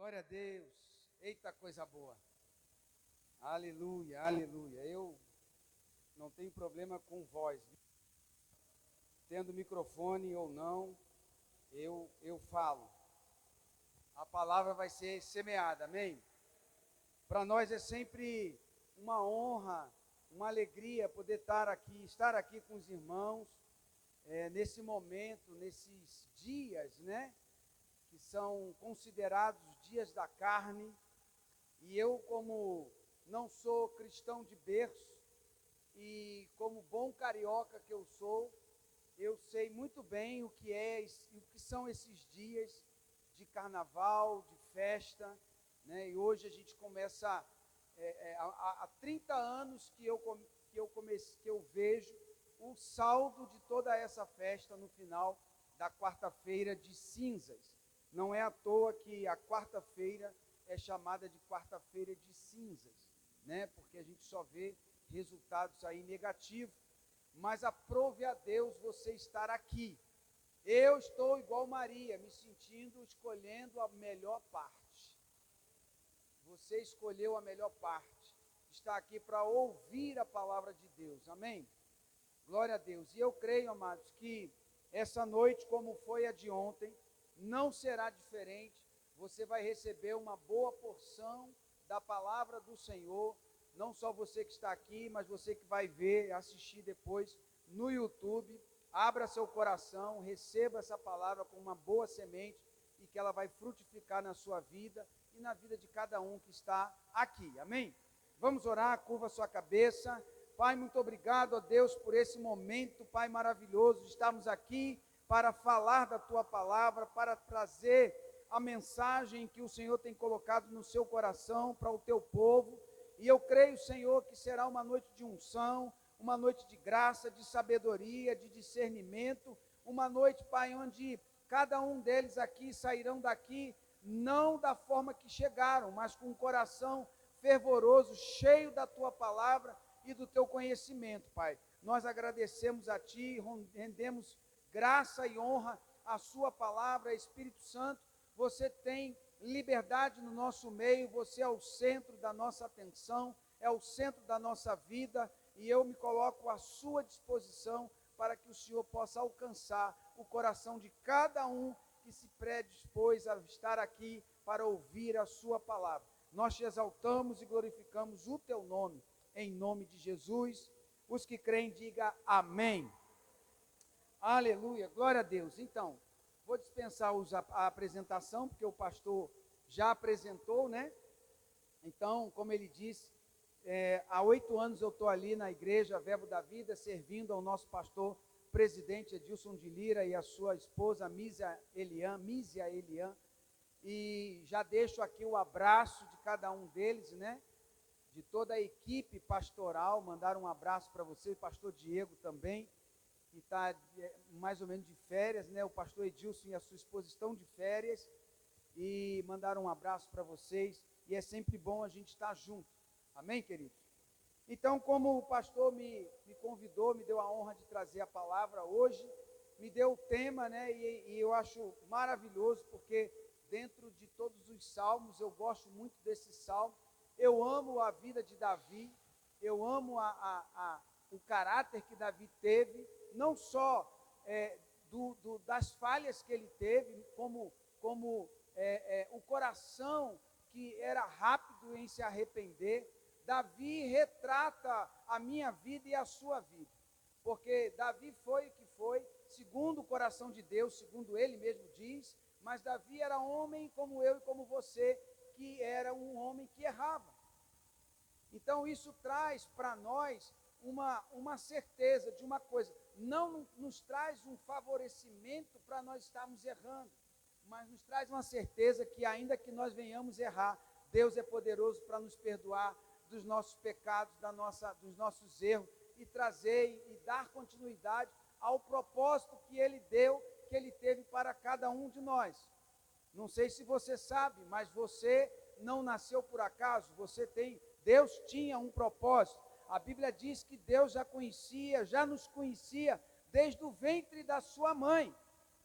Glória a Deus. Eita coisa boa. Aleluia, aleluia. Eu não tenho problema com voz. Tendo microfone ou não, eu falo. A palavra vai ser semeada, amém? Para nós é sempre uma honra, uma alegria poder estar aqui com os irmãos, nesse momento, nesses dias, né? Que são considerados dias da carne, e eu, como não sou cristão de berço, e como bom carioca que eu sou, eu sei muito bem o que são esses dias de carnaval, de festa, né? E hoje a gente começa, há 30 anos que eu vejo o saldo de toda essa festa no final da quarta-feira de cinzas. Não é à toa que a quarta-feira é chamada de quarta-feira de cinzas, né? Porque a gente só vê resultados aí negativos. Mas aprove a Deus você estar aqui. Eu estou igual Maria, me sentindo, escolhendo a melhor parte. Você escolheu a melhor parte. Está aqui para ouvir a palavra de Deus. Amém? Glória a Deus. E eu creio, amados, que essa noite, como foi a de ontem, não será diferente. Você vai receber uma boa porção da palavra do Senhor. Não só você que está aqui, mas você que vai ver, assistir depois no YouTube. Abra seu coração, receba essa palavra com uma boa semente e que ela vai frutificar na sua vida e na vida de cada um que está aqui. Amém? Vamos orar, curva sua cabeça. Pai, muito obrigado a Deus por esse momento, Pai maravilhoso, de estarmos aqui para falar da Tua palavra, para trazer a mensagem que o Senhor tem colocado no seu coração para o Teu povo. E eu creio, Senhor, que será uma noite de unção, uma noite de graça, de sabedoria, de discernimento, uma noite, Pai, onde cada um deles aqui sairão daqui, não da forma que chegaram, mas com um coração fervoroso, cheio da Tua palavra e do Teu conhecimento, Pai. Nós agradecemos a Ti, rendemos graça e honra à Sua palavra, Espírito Santo. Você tem liberdade no nosso meio, você é o centro da nossa atenção, é o centro da nossa vida, e eu me coloco à sua disposição para que o Senhor possa alcançar o coração de cada um que se predispôs a estar aqui para ouvir a sua palavra. Nós te exaltamos e glorificamos o teu nome, em nome de Jesus. Os que creem, diga amém. Aleluia, glória a Deus. Então, vou dispensar a apresentação, porque o pastor já apresentou, né? Então, como ele disse, há 8 anos eu estou ali na igreja Verbo da Vida, servindo ao nosso pastor presidente Edilson de Lira e a sua esposa Mísia Elian, e já deixo aqui o abraço de cada um deles, né? De toda a equipe pastoral, mandar um abraço para você, o pastor Diego também, que está mais ou menos de férias, né? O pastor Edilson e a sua esposa estão de férias, e mandaram um abraço para vocês, e é sempre bom a gente estar junto, amém, queridos? Então, como o pastor me convidou, me deu a honra de trazer a palavra hoje, me deu o tema, né? E eu acho maravilhoso, porque dentro de todos os salmos, eu gosto muito desse salmo, eu amo a vida de Davi, eu amo o caráter que Davi teve, não só das falhas que ele teve, como o coração que era rápido em se arrepender. Davi retrata a minha vida e a sua vida, porque Davi foi o que foi, segundo o coração de Deus, segundo ele mesmo diz, mas Davi era homem como eu e como você, que era um homem que errava. Então isso traz para nós uma certeza de uma coisa, não nos traz um favorecimento para nós estarmos errando, mas nos traz uma certeza que ainda que nós venhamos errar, Deus é poderoso para nos perdoar dos nossos pecados, dos nossos erros, e trazer e dar continuidade ao propósito que Ele deu, que Ele teve para cada um de nós. Não sei se você sabe, mas você não nasceu por acaso, Deus tinha um propósito. A Bíblia diz que Deus já nos conhecia desde o ventre da sua mãe,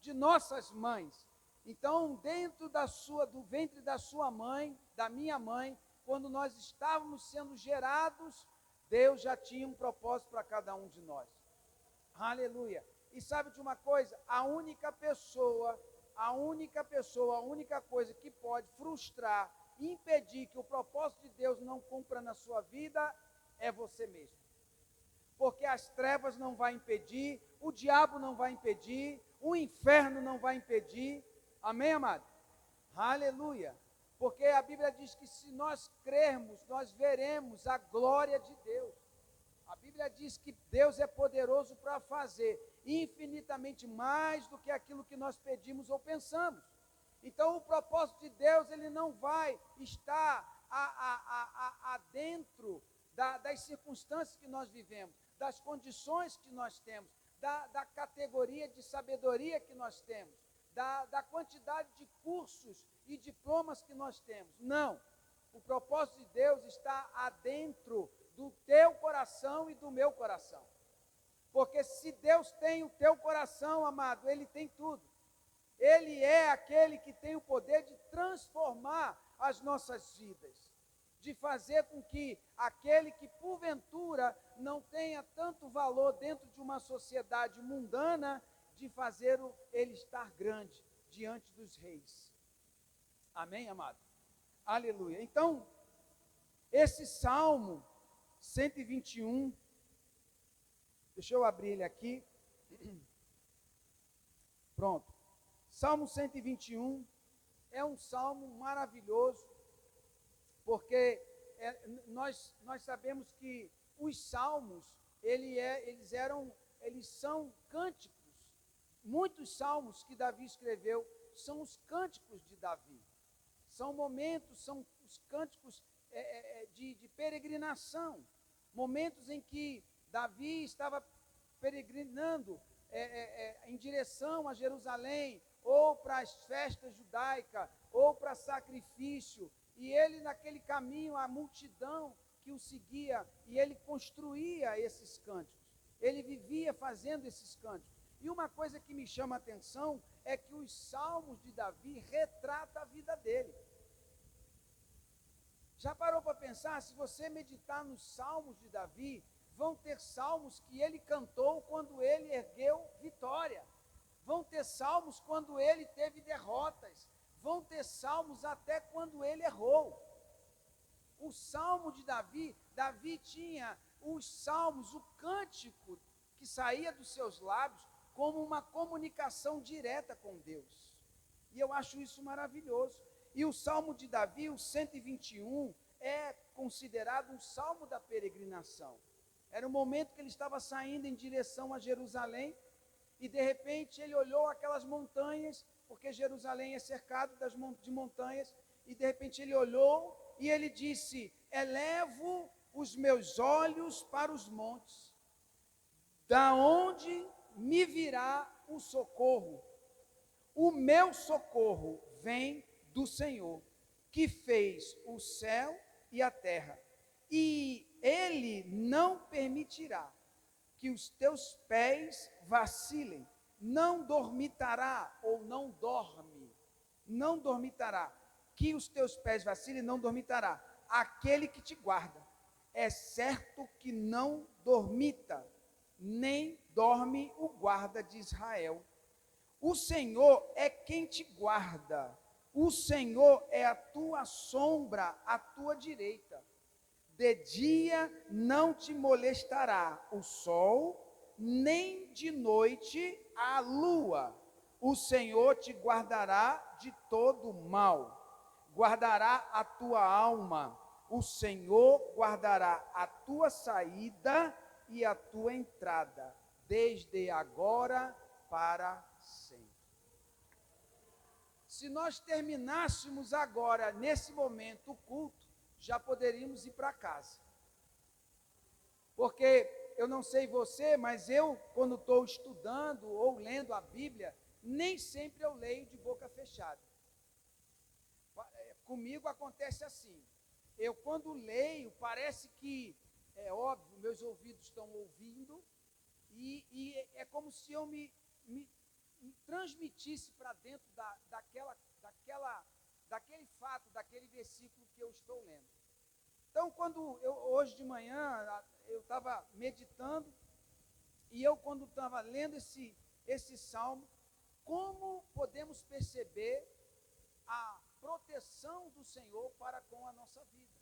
de nossas mães. Então, dentro do ventre da sua mãe, da minha mãe, quando nós estávamos sendo gerados, Deus já tinha um propósito para cada um de nós. Aleluia. E sabe de uma coisa? A única coisa que pode frustrar, impedir que o propósito de Deus não cumpra na sua vida é você mesmo. Porque as trevas não vão impedir, o diabo não vai impedir, o inferno não vai impedir. Amém, amado? Aleluia. Porque a Bíblia diz que se nós crermos, nós veremos a glória de Deus. A Bíblia diz que Deus é poderoso para fazer infinitamente mais do que aquilo que nós pedimos ou pensamos. Então, o propósito de Deus, ele não vai estar dentro das circunstâncias que nós vivemos, das condições que nós temos, da categoria de sabedoria que nós temos, da quantidade de cursos e diplomas que nós temos. Não. O propósito de Deus está adentro do teu coração e do meu coração. Porque se Deus tem o teu coração, amado, Ele tem tudo. Ele é aquele que tem o poder de transformar as nossas vidas, de fazer com que aquele que porventura não tenha tanto valor dentro de uma sociedade mundana, de fazer ele estar grande diante dos reis. Amém, amado? Aleluia. Então, esse Salmo 121, deixa eu abrir ele aqui. Pronto. Salmo 121 é um salmo maravilhoso, porque nós sabemos que os salmos, eles são cânticos. Muitos salmos que Davi escreveu são os cânticos de Davi. São momentos, são os cânticos de peregrinação. Momentos em que Davi estava peregrinando em direção a Jerusalém, ou para as festas judaicas, ou para sacrifício. E ele, naquele caminho, a multidão que o seguia, e ele construía esses cânticos. Ele vivia fazendo esses cânticos. E uma coisa que me chama a atenção é que os salmos de Davi retratam a vida dele. Já parou para pensar? Se você meditar nos salmos de Davi, vão ter salmos que ele cantou quando ele ergueu vitória. Vão ter salmos quando ele teve derrotas. Vão ter salmos até quando ele errou. O salmo de Davi, Davi tinha os salmos, o cântico que saía dos seus lábios, como uma comunicação direta com Deus. E eu acho isso maravilhoso. E o Salmo de Davi, o 121, é considerado um salmo da peregrinação. Era o momento que ele estava saindo em direção a Jerusalém, e de repente ele olhou aquelas montanhas, porque Jerusalém é cercado de montanhas, e de repente ele olhou e ele disse: elevo os meus olhos para os montes, da onde me virá o socorro? O meu socorro vem do Senhor, que fez o céu e a terra, e Ele não permitirá que os teus pés vacilem, não dormitará, ou não dormitará, que os teus pés vacilem, não dormitará, aquele que te guarda, é certo que não dormita, nem dorme o guarda de Israel. O Senhor é quem te guarda, o Senhor é a tua sombra, à tua direita. De dia não te molestará o sol, nem de noite a lua. O Senhor te guardará de todo mal, guardará a tua alma. O Senhor guardará a tua saída e a tua entrada, desde agora para sempre. Se nós terminássemos agora, nesse momento, o culto, já poderíamos ir para casa. Porque eu não sei você, mas eu, quando estou estudando ou lendo a Bíblia, nem sempre eu leio de boca fechada. Comigo acontece assim. Eu, quando leio, parece que, é óbvio, meus ouvidos estão ouvindo, e é como se eu me transmitisse para dentro daquele fato, daquele versículo que eu estou lendo. Então, hoje de manhã, eu estava meditando, e quando estava lendo esse salmo, como podemos perceber a proteção do Senhor para com a nossa vida?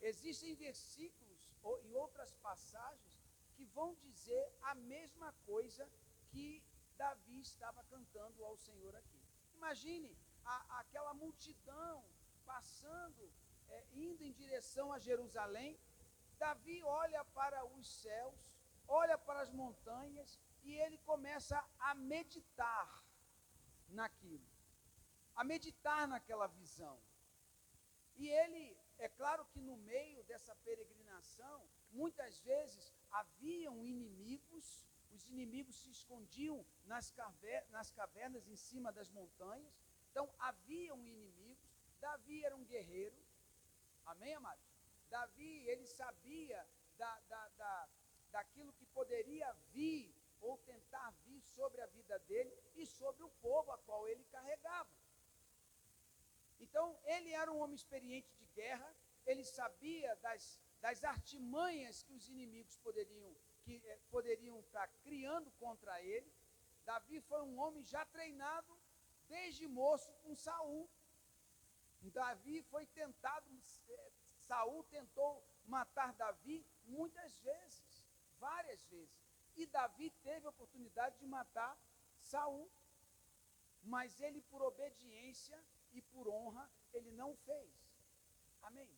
Existem versículos e outras passagens que vão dizer a mesma coisa que Davi estava cantando ao Senhor aqui. Imagine aquela multidão passando, indo em direção a Jerusalém. Davi olha para os céus, olha para as montanhas, e ele começa a meditar naquilo, a meditar naquela visão. E ele, é claro que no meio dessa peregrinação, muitas vezes haviam inimigos, os inimigos se escondiam nas cavernas em cima das montanhas. Então haviam inimigos. Davi era um guerreiro, amém, amados? Davi, ele sabia daquilo que poderia vir ou tentar vir sobre a vida dele e sobre o povo a qual ele carregava. Então, ele era um homem experiente de guerra, ele sabia das artimanhas que os inimigos poderiam estar criando contra ele. Davi foi um homem já treinado desde moço com Saul. Davi foi tentado, Saul tentou matar Davi muitas vezes, várias vezes. E Davi teve a oportunidade de matar Saul, mas ele, por obediência e por honra, ele não fez. Amém?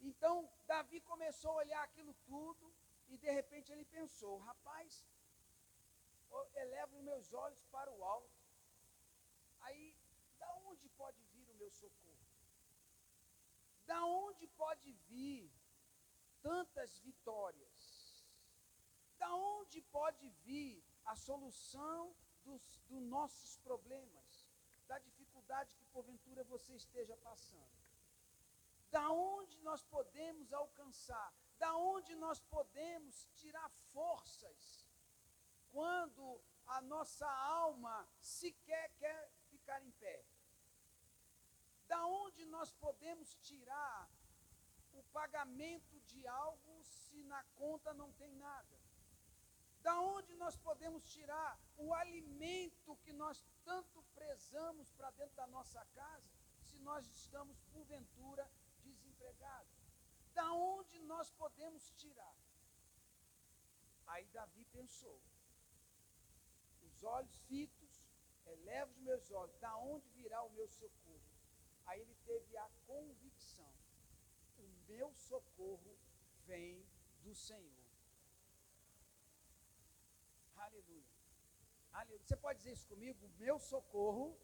Então, Davi começou a olhar aquilo tudo e de repente ele pensou: rapaz, eu elevo os meus olhos para o alto. Aí, da onde pode vir o meu socorro? Da onde pode vir tantas vitórias? Da onde pode vir a solução dos nossos problemas? Da dificuldade que porventura você esteja passando? Da onde nós podemos alcançar? Da onde nós podemos tirar forças quando a nossa alma sequer quer ficar em pé? Da onde nós podemos tirar o pagamento de algo se na conta não tem nada? Da onde nós podemos tirar o alimento que nós tanto prezamos para dentro da nossa casa, se nós estamos, porventura, desempregados? Da onde nós podemos tirar? Aí Davi pensou, os olhos fitos, elevo os meus olhos, da onde virá o meu socorro? Aí ele teve a convicção: o meu socorro vem do Senhor. Aleluia. Aleluia. Você pode dizer isso comigo? O meu socorro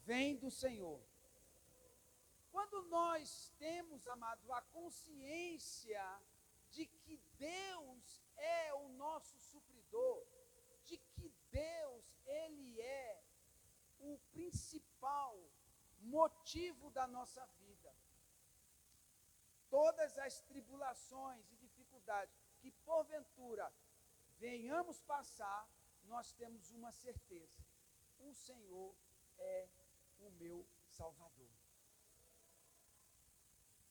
vem do Senhor. Quando nós temos, amado, a consciência de que Deus é o nosso supridor, de que Deus, Ele é o principal motivo da nossa vida, todas as tribulações e dificuldades que porventura venhamos passar, nós temos uma certeza: o Senhor é o meu Salvador.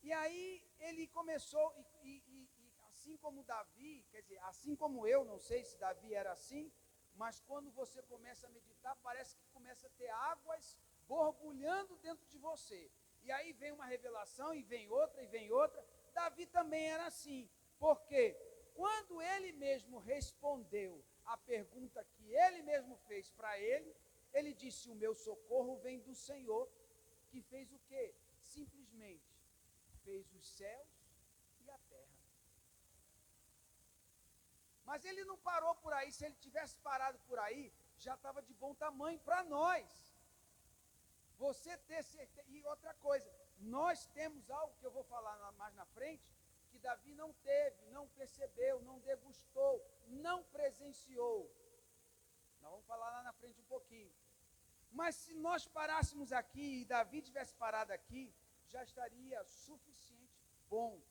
E aí ele começou, e assim como Davi, quer dizer, assim como eu, não sei se Davi era assim, mas quando você começa a meditar, parece que começa a ter águas borbulhando dentro de você. E aí vem uma revelação, e vem outra, e vem outra. Davi também era assim, porque quando ele mesmo respondeu a pergunta que ele mesmo fez para ele, ele disse: o meu socorro vem do Senhor, que fez o quê? Simplesmente fez os céus e a terra. Mas ele não parou por aí. Se ele tivesse parado por aí, já estava de bom tamanho para nós. Você ter certeza. E outra coisa, nós temos algo que eu vou falar mais na frente, que Davi não teve, não percebeu, não degustou, não presenciou. Nós vamos falar lá na frente um pouquinho. Mas se nós parássemos aqui e Davi tivesse parado aqui, já estaria suficiente bom.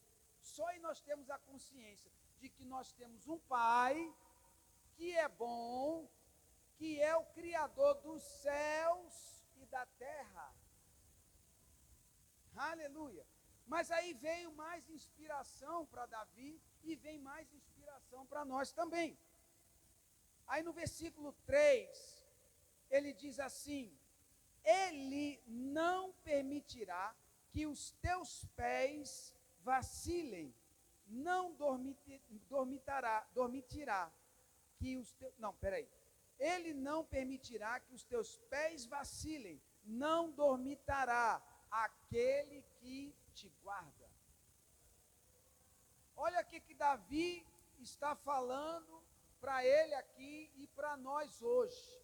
Só aí nós temos a consciência de que nós temos um Pai que é bom, que é o Criador dos céus e da terra. Aleluia. Mas aí veio mais inspiração para Davi e vem mais inspiração para nós também. Aí no versículo 3, ele diz assim: Ele não permitirá que os teus pés vacilem, não dormitirá que os teus... Não, peraí. Ele não permitirá que os teus pés vacilem, não dormitará aquele que te guarda. Olha o que Davi está falando para ele aqui e para nós hoje.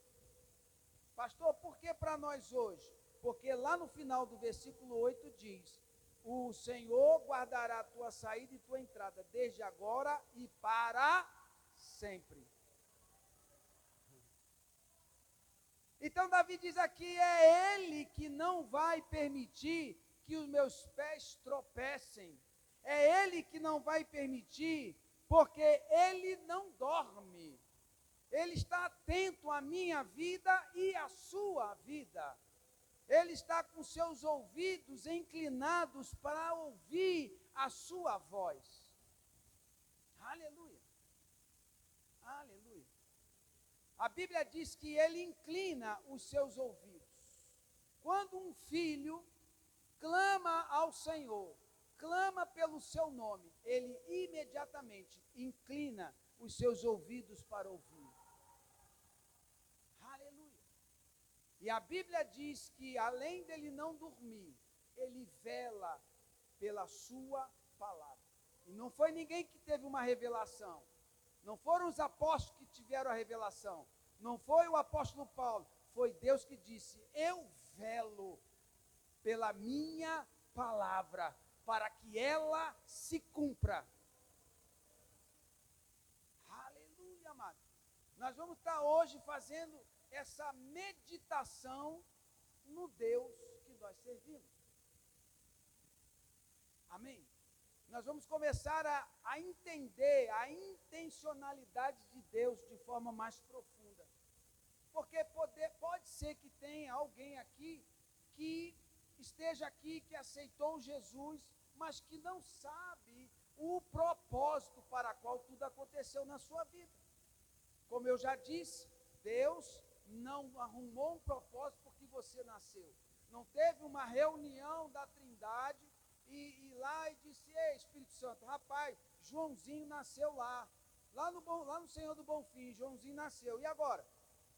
Pastor, por que para nós hoje? Porque lá no final do versículo 8 diz: o Senhor guardará a tua saída e tua entrada, desde agora e para sempre. Então Davi diz aqui, é Ele que não vai permitir que os meus pés tropecem. É Ele que não vai permitir, porque Ele não dorme. Ele está atento à minha vida e à sua vida. Ele está com seus ouvidos inclinados para ouvir a sua voz. Aleluia. Aleluia. A Bíblia diz que ele inclina os seus ouvidos. Quando um filho clama ao Senhor, clama pelo seu nome, ele imediatamente inclina os seus ouvidos para ouvir. Aleluia. E a Bíblia diz que além dele não dormir, ele vela pela sua palavra. E não foi ninguém que teve uma revelação. Não foram os apóstolos que tiveram a revelação. Não foi o apóstolo Paulo. Foi Deus que disse: eu velo pela minha palavra, para que ela se cumpra. Aleluia, amado. Nós vamos estar hoje fazendo essa meditação no Deus que nós servimos. Amém? Nós vamos começar a entender a intencionalidade de Deus de forma mais profunda. Porque pode ser que tenha alguém aqui que esteja aqui, que aceitou Jesus, mas que não sabe o propósito para o qual tudo aconteceu na sua vida. Como eu já disse, Deus não arrumou um propósito porque você nasceu. Não teve uma reunião da Trindade e lá e disse: ei, Espírito Santo, rapaz, Joãozinho nasceu lá no Senhor do Bonfim, Joãozinho nasceu, e agora?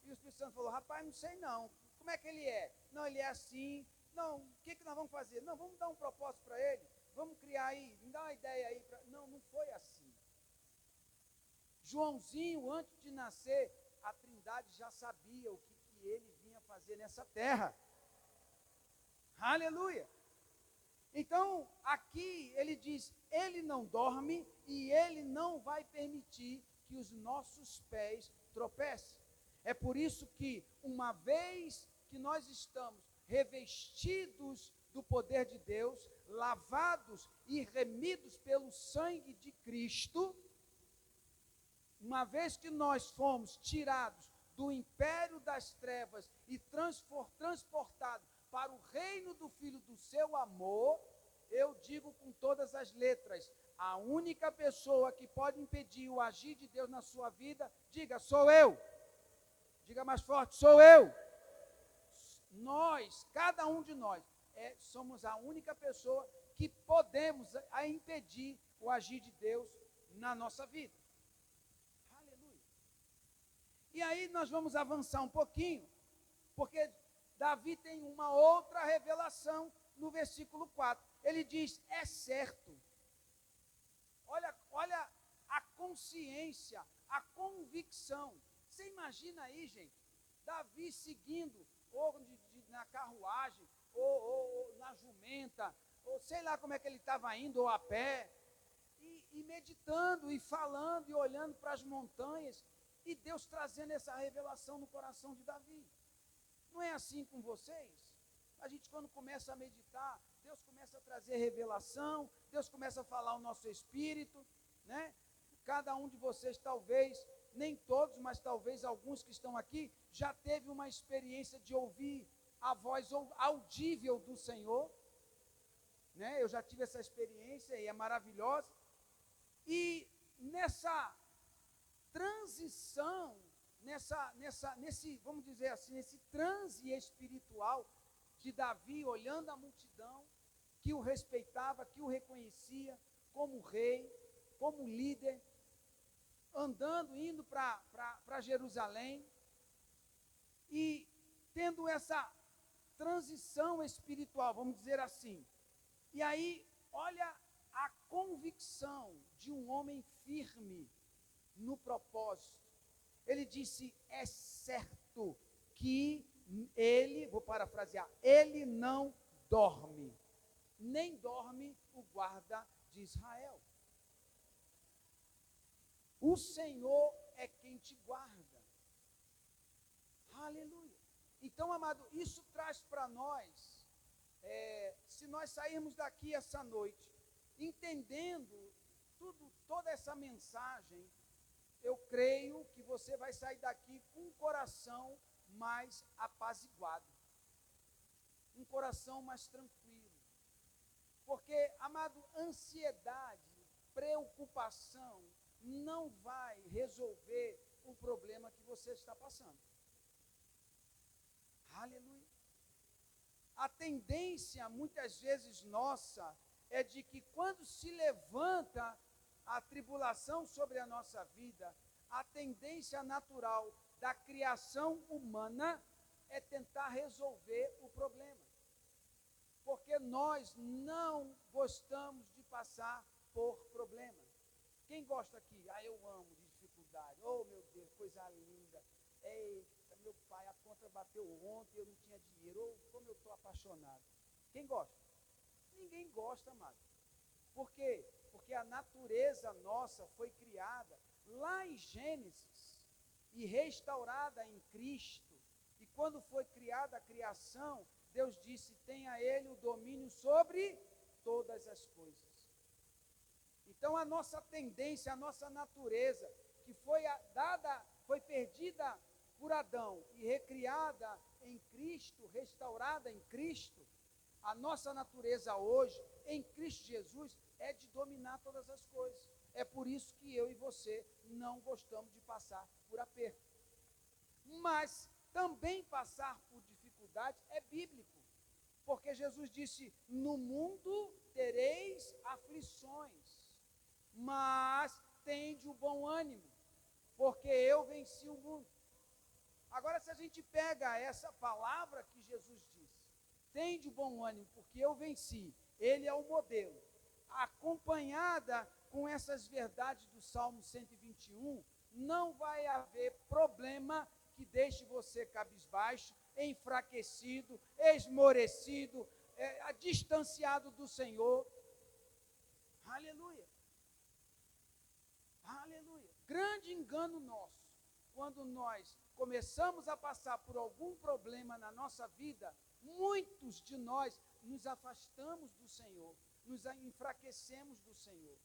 E o Espírito Santo falou: rapaz, não sei não, como é que ele é? Não, ele é assim. Não, o que nós vamos fazer? Não, vamos dar um propósito para ele, vamos criar aí, me dá uma ideia aí. Não, não foi assim. Joãozinho, antes de nascer, a Trindade já sabia o que ele vinha fazer nessa terra. Aleluia! Então, aqui ele diz, ele não dorme e ele não vai permitir que os nossos pés tropecem. É por isso que, uma vez que nós estamos revestidos do poder de Deus, lavados e remidos pelo sangue de Cristo, uma vez que nós fomos tirados do império das trevas e transportados para o reino do Filho do seu amor, eu digo com todas as letras, a única pessoa que pode impedir o agir de Deus na sua vida, diga, sou eu. Diga mais forte, sou eu. Nós, cada um de nós, somos a única pessoa que podemos impedir o agir de Deus na nossa vida. Aleluia. E aí nós vamos avançar um pouquinho, porque Davi tem uma outra revelação no versículo 4. Ele diz, é certo. Olha a consciência, a convicção. Você imagina aí, gente, Davi seguindo, ou na carruagem, ou na jumenta, ou sei lá como é que ele estava indo, ou a pé, e meditando, e falando, e olhando para as montanhas, e Deus trazendo essa revelação no coração de Davi. Não é assim com vocês? A gente, quando começa a meditar, Deus começa a trazer revelação, Deus começa a falar o nosso espírito, né? Cada um de vocês talvez nem todos, mas talvez alguns que estão aqui, já teve uma experiência de ouvir a voz audível do Senhor, né? Eu já tive essa experiência e é maravilhosa. E nessa transição, nesse, vamos dizer assim, nesse transe espiritual de Davi olhando a multidão, que o respeitava, que o reconhecia como rei, como líder, andando, indo para Jerusalém, e tendo essa transição espiritual, vamos dizer assim. E aí, olha a convicção de um homem firme no propósito. Ele disse, é certo que ele, vou parafrasear, ele não dorme, nem dorme o guarda de Israel. O Senhor é quem te guarda. Aleluia. Então, amado, isso traz para nós, se nós sairmos daqui essa noite, entendendo toda essa mensagem, eu creio que você vai sair daqui com um coração mais apaziguado, um coração mais tranquilo. Porque, amado, ansiedade, preocupação, não vai resolver o problema que você está passando. Aleluia. A tendência, muitas vezes nossa, é de que quando se levanta a tribulação sobre a nossa vida, a tendência natural da criação humana é tentar resolver o problema. Porque nós não gostamos de passar por problema. Quem gosta aqui? Eu amo de dificuldade. Oh, meu Deus, coisa linda. Eita, meu pai, a conta bateu ontem, eu não tinha dinheiro. Oh, como eu estou apaixonado. Quem gosta? Ninguém gosta, amado. Por quê? Porque a natureza nossa foi criada lá em Gênesis e restaurada em Cristo. E quando foi criada a criação, Deus disse, tenha ele o domínio sobre todas as coisas. Então a nossa tendência, a nossa natureza, que foi perdida por Adão e recriada em Cristo, restaurada em Cristo, a nossa natureza hoje, em Cristo Jesus, é de dominar todas as coisas. É por isso que eu e você não gostamos de passar por aperto. Mas também passar por dificuldades é bíblico. Porque Jesus disse, no mundo tereis aflições, mas tende o bom ânimo, porque eu venci o mundo. Agora, se a gente pega essa palavra que Jesus disse, tende o bom ânimo, porque eu venci, ele é o modelo, acompanhada com essas verdades do Salmo 121, não vai haver problema que deixe você cabisbaixo, enfraquecido, esmorecido, distanciado do Senhor. Aleluia. Aleluia. Grande engano nosso, quando nós começamos a passar por algum problema na nossa vida, muitos de nós nos afastamos do Senhor, nos enfraquecemos do Senhor.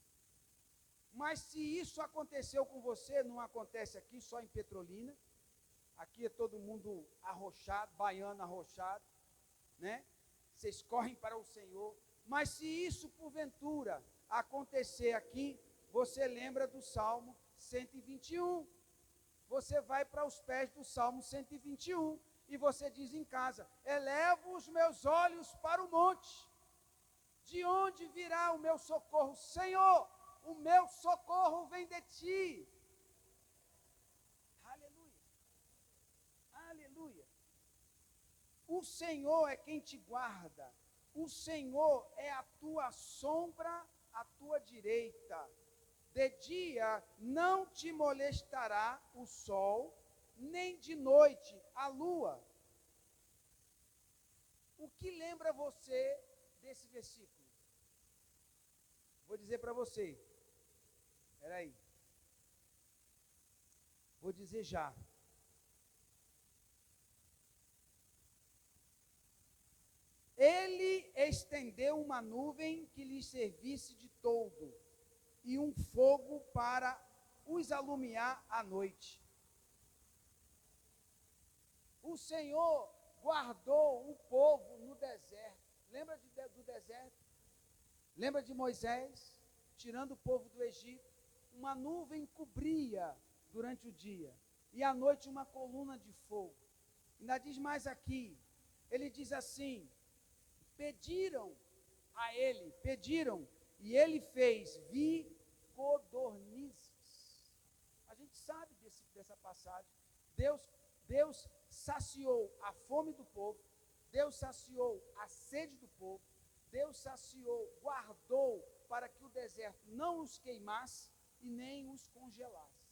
Mas se isso aconteceu com você, não acontece aqui só em Petrolina, aqui é todo mundo arrochado, baiano arrochado, né? Vocês correm para o Senhor, mas se isso porventura acontecer aqui, você lembra do Salmo 121, você vai para os pés do Salmo 121, e você diz em casa, elevo os meus olhos para o monte, de onde virá o meu socorro? Senhor, o meu socorro vem de ti. Aleluia, aleluia. O Senhor é quem te guarda, o Senhor é a tua sombra à tua direita. De dia não te molestará o sol, nem de noite a lua. O que lembra você desse versículo? Vou dizer para você. Espera aí. Vou dizer já. Ele estendeu uma nuvem que lhe servisse de toldo, e um fogo para os alumiar à noite. O Senhor guardou o povo no deserto. Lembra do deserto? Lembra de Moisés tirando o povo do Egito? Uma nuvem cobria durante o dia e à noite uma coluna de fogo. Ainda diz mais aqui, ele diz assim, pediram, e ele fez vir codornizes. A gente sabe dessa passagem. Deus saciou a fome do povo, Deus saciou a sede do povo, Deus saciou, guardou para que o deserto não os queimasse e nem os congelasse.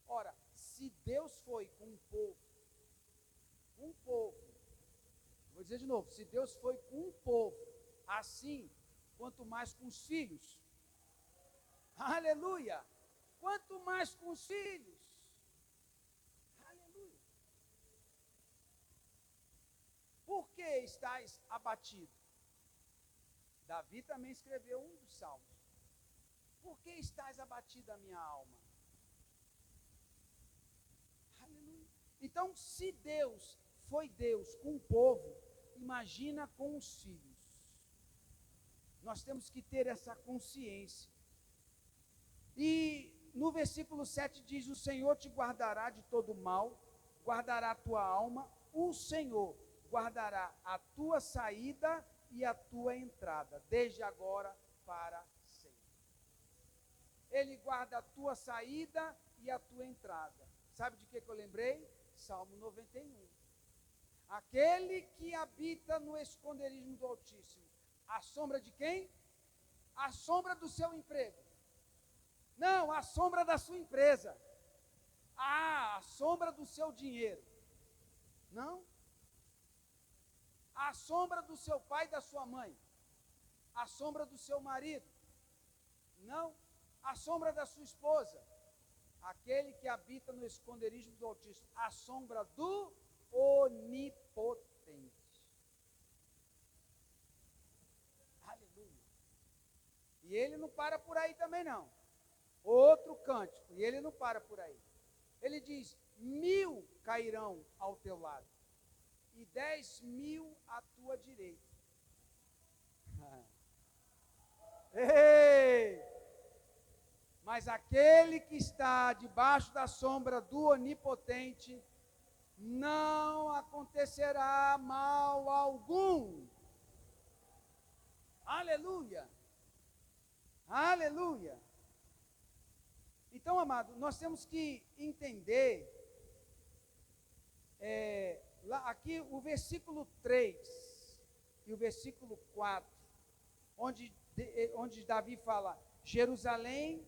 Ora, se Deus foi com um povo, vou dizer de novo, se Deus foi com um povo, assim, quanto mais com os filhos, aleluia, quanto mais com os filhos, aleluia. Por que estás abatido? Davi também escreveu um dos salmos. Por que estás abatido a minha alma? Aleluia. Então, se Deus foi Deus com o povo, imagina com os filhos. Nós temos que ter essa consciência. E no versículo 7 diz, o Senhor te guardará de todo mal, guardará a tua alma, o Senhor guardará a tua saída e a tua entrada, desde agora para sempre. Ele guarda a tua saída e a tua entrada. Sabe de que eu lembrei? Salmo 91. Aquele que habita no esconderijo do Altíssimo. A sombra de quem? A sombra do seu emprego. Não, a sombra da sua empresa. A sombra do seu dinheiro. Não. A sombra do seu pai e da sua mãe. A sombra do seu marido. Não. A sombra da sua esposa. Aquele que habita no esconderijo do Altíssimo. A sombra do Onipotente. Aleluia. E ele não para por aí também não. Outro cântico. E ele não para por aí. Ele diz, 1000 cairão ao teu lado. E 10.000 à tua direita. Ei! Mas aquele que está debaixo da sombra do Onipotente, não acontecerá mal algum. Aleluia! Aleluia! Então, amado, nós temos que entender, aqui o versículo 3 e o versículo 4, onde Davi fala, Jerusalém,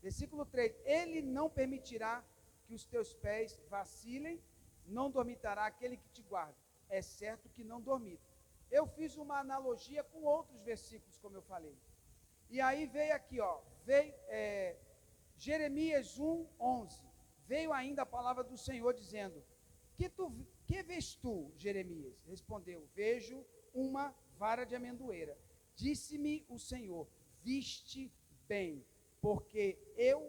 versículo 3, ele não permitirá que os teus pés vacilem, não dormitará aquele que te guarda, é certo que não dormita. Eu fiz uma analogia com outros versículos, como eu falei, e aí veio aqui, Jeremias 1:11, veio ainda a palavra do Senhor dizendo, que vês tu, Jeremias? Respondeu, vejo uma vara de amendoeira. Disse-me o Senhor, viste bem, porque eu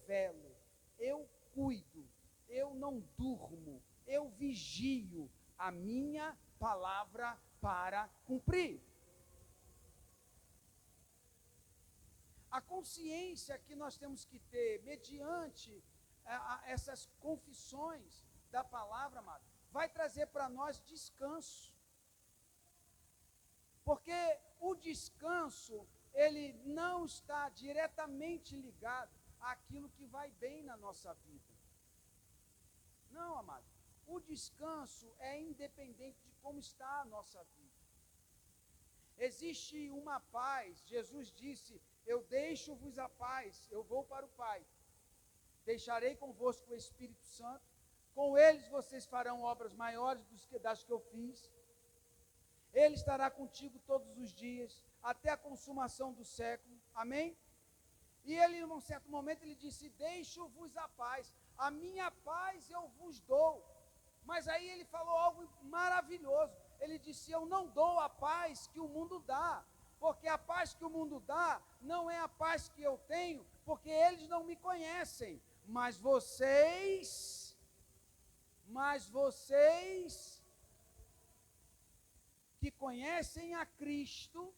velo, eu cuido, eu não durmo, eu vigio a minha palavra para cumprir. A consciência que nós temos que ter, mediante essas confissões da palavra, amado, vai trazer para nós descanso. Porque o descanso, ele não está diretamente ligado àquilo que vai bem na nossa vida. Não, amado. O descanso é independente de como está a nossa vida. Existe uma paz. Jesus disse, eu deixo-vos a paz, eu vou para o Pai. Deixarei convosco o Espírito Santo. Com eles vocês farão obras maiores das que eu fiz. Ele estará contigo todos os dias, até a consumação do século. Amém? E ele, em um certo momento, ele disse, deixo-vos a paz. A minha paz eu vos dou. Mas aí ele falou algo maravilhoso. Ele disse, eu não dou a paz que o mundo dá. porque a paz que o mundo dá não é a paz que eu tenho, porque eles não me conhecem, mas vocês que conhecem a Cristo,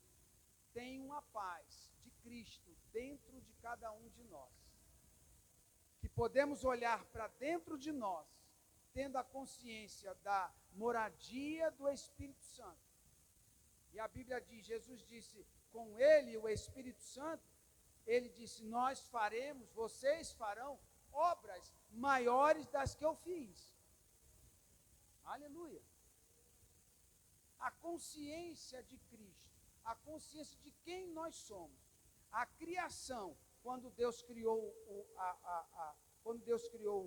têm uma paz de Cristo dentro de cada um de nós, que podemos olhar para dentro de nós, tendo a consciência da moradia do Espírito Santo. E a Bíblia diz, Jesus disse, com ele, o Espírito Santo, ele disse, nós faremos, vocês farão obras maiores das que eu fiz. Aleluia. A consciência de Cristo, a consciência de quem nós somos, a criação, quando Deus criou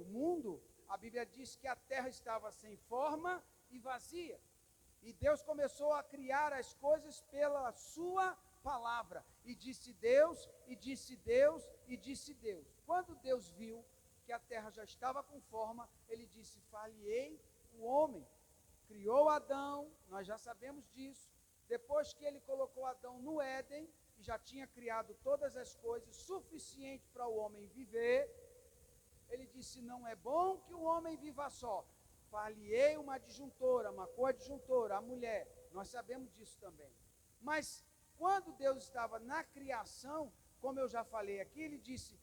o mundo, a Bíblia diz que a terra estava sem forma e vazia. E Deus começou a criar as coisas pela sua palavra. E disse Deus, e disse Deus, e disse Deus. Quando Deus viu que a terra já estava com forma, ele disse, far-lhe-ei o homem. Criou Adão, nós já sabemos disso. Depois que ele colocou Adão no Éden, e já tinha criado todas as coisas suficientes para o homem viver, ele disse, não é bom que o homem viva só. Far-lhe-ei uma adjuntora, uma coadjuntora, a mulher. Nós sabemos disso também. Mas quando Deus estava na criação, como eu já falei aqui, ele disse,